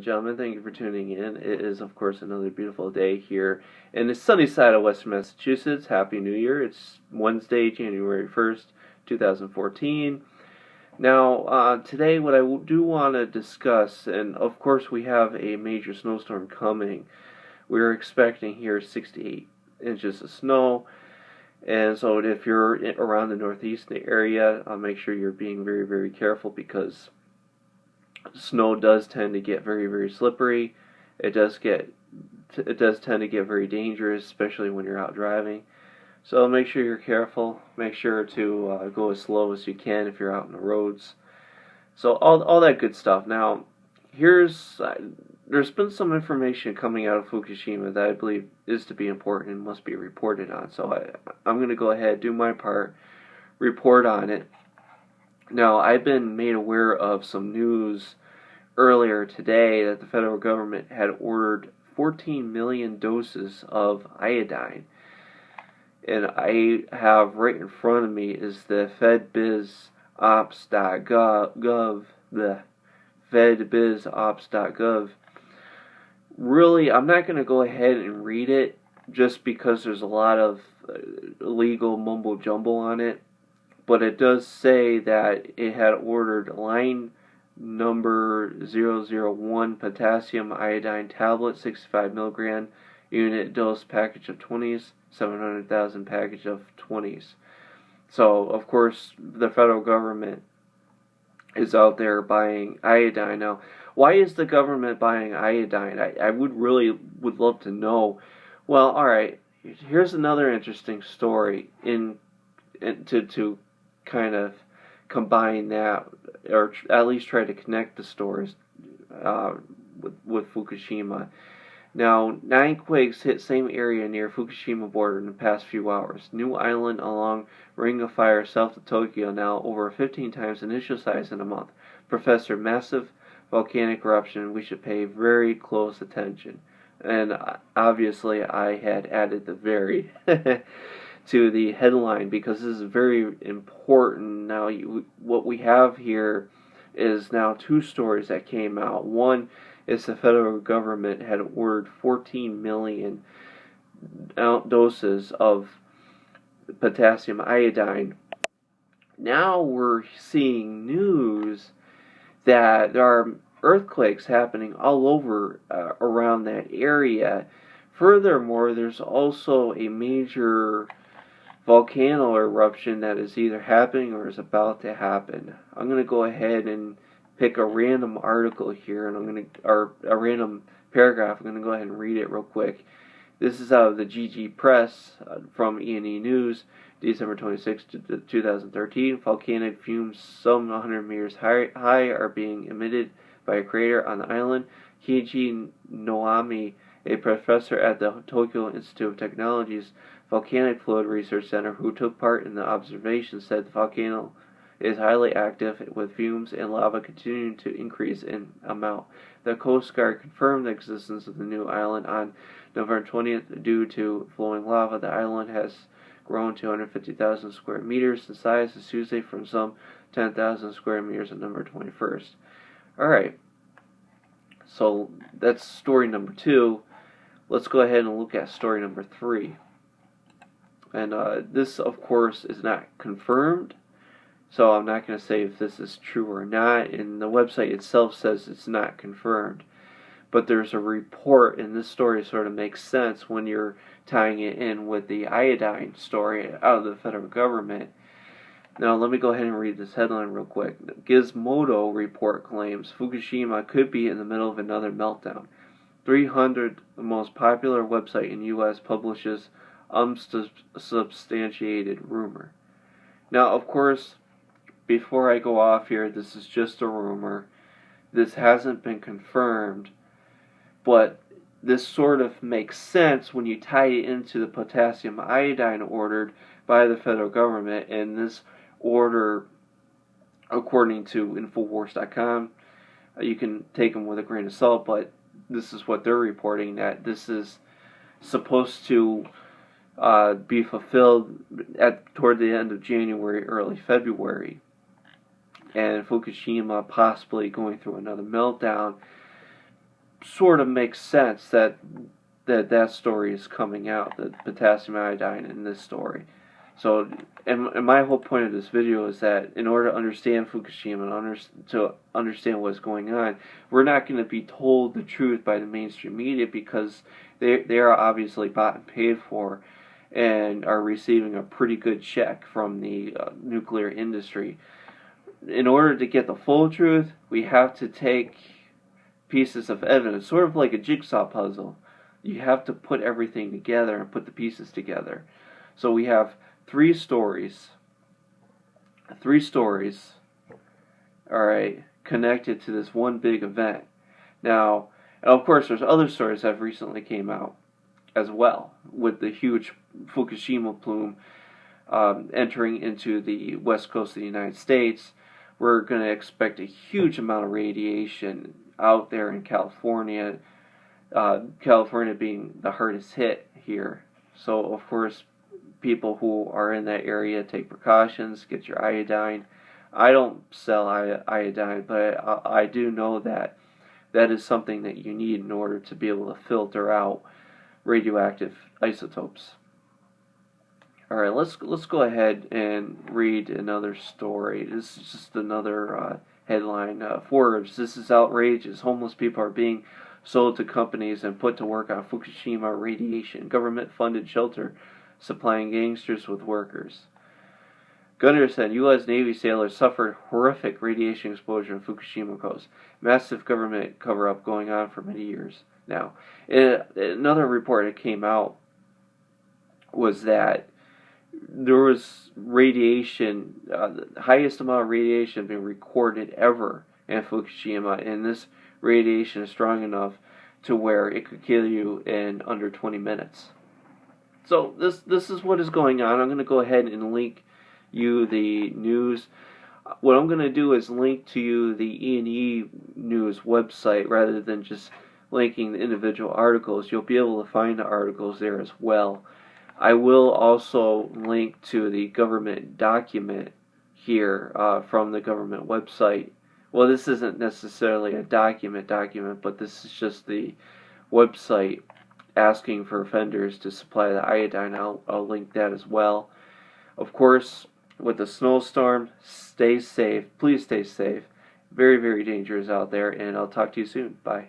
gentlemen, thank you for tuning in. It is, of course, another beautiful day here in the sunny side of Western Massachusetts. Happy New Year. It's Wednesday, January 1st, 2014. Now, today what I do want to discuss, and of course we have a major snowstorm coming. We're expecting here 68 inches of snow. And so if you're around the northeast area, make sure you're being very, very careful because snow does tend to get very, very slippery. It does tend to get very dangerous, especially when you're out driving. So make sure you're careful. Make sure to go as slow as you can if you're out on the roads. So all that good stuff. Now, there's been some information coming out of Fukushima that I believe is to be important and must be reported on. So I'm going to go ahead, do my part, report on it. Now, I've been made aware of some news earlier today that the federal government had ordered 14 million doses of iodine. And I have right in front of me is the fedbizops.gov. Really, I'm not going to go ahead and read it just because there's a lot of legal mumbo jumbo on it. But it does say that it had ordered line number 001 potassium iodine tablet, 65 milligram unit dose package of 20s, 700,000 package of 20s. So, of course, the federal government is out there buying iodine. Now, why is the government buying iodine? I would love to know. Well, alright, here's another interesting story to kind of combine that, or at least try to connect the stories with Fukushima. Now, 9 quakes hit same area near Fukushima border in the past few hours. New island along Ring of Fire south of Tokyo, now over 15 times initial size in a month. Professor, massive volcanic eruption. We should pay very close attention. And obviously, I had added the very to the headline because this is very important. Now, what we have here is now 2 stories that came out. One is the federal government had ordered 14 million doses of potassium iodine. Now we're seeing news that there are earthquakes happening all over around that area. Furthermore, there's also a major volcano eruption that is either happening or is about to happen. I'm going to go ahead and pick a random article here, and or a random paragraph. I'm going to go ahead and read it real quick. This is out of the GG Press from E&E News, December 26, 2013. Volcanic fumes some 100 meters high are being emitted by a crater on the island. Keiji Noami, a professor at the Tokyo Institute of Technology's Volcanic Fluid Research Center who took part in the observation, said the volcano is highly active with fumes and lava continuing to increase in amount. The Coast Guard confirmed the existence of the new island on November 20th. Due to flowing lava, the island has grown to 150,000 square meters in size this Tuesday from some 10,000 square meters on November 21st. Alright, so that's story number 2. Let's go ahead and look at story number 3. And this, of course, is not confirmed, so I'm not going to say if this is true or not. And the website itself says it's not confirmed. But there's a report, and this story sort of makes sense when you're tying it in with the iodine story out of the federal government. Now, let me go ahead and read this headline real quick. Gizmodo report claims Fukushima could be in the middle of another meltdown. 300 the most popular website in U.S. publishes unsubstantiated rumor. Now, of course, before I go off here, this is just a rumor. This hasn't been confirmed, but this sort of makes sense when you tie it into the potassium iodine ordered by the federal government. And this order, according to Infowars.com, you can take them with a grain of salt, but this is what they're reporting, that this is supposed to be fulfilled toward the end of January, early February. And Fukushima possibly going through another meltdown. sort of makes sense that that story is coming out, the potassium iodine in this story. So, and my whole point of this video is that in order to understand Fukushima and to understand what's going on, we're not going to be told the truth by the mainstream media, because they are obviously bought and paid for and are receiving a pretty good check from the nuclear industry. In order to get the full truth, we have to take pieces of evidence, sort of like a jigsaw puzzle. You have to put everything together and put the pieces together. So we have three stories, alright, connected to this one big event. Now, of course, there's other stories that have recently came out as well, with the huge Fukushima plume entering into the west coast of the United States. We're going to expect a huge amount of radiation out there in California, California being the hardest hit here. So, of course, people who are in that area, take precautions, get your iodine. I don't sell iodine, but I do know that that is something that you need in order to be able to filter out radioactive isotopes. Alright, let's go ahead and read another story. This is just another headline. Forbes, this is outrageous. Homeless people are being sold to companies and put to work on Fukushima radiation. Government-funded shelter supplying gangsters with workers. Gunner said U.S. Navy sailors suffered horrific radiation exposure on Fukushima coast. Massive government cover-up going on for many years now. Another report that came out was that there was radiation, the highest amount of radiation being recorded ever in Fukushima, and this radiation is strong enough to where it could kill you in under 20 minutes. So this is what is going on. I'm going to go ahead and link you the news. What I'm going to do is link to you the E&E News website rather than just linking the individual articles. You'll be able to find the articles there as well. I will also link to the government document here from the government website. Well, this isn't necessarily a document, but this is just the website asking for offenders to supply the iodine. I'll link that as well. Of course, with the snowstorm, stay safe. Please stay safe. Very, very dangerous out there, and I'll talk to you soon. Bye.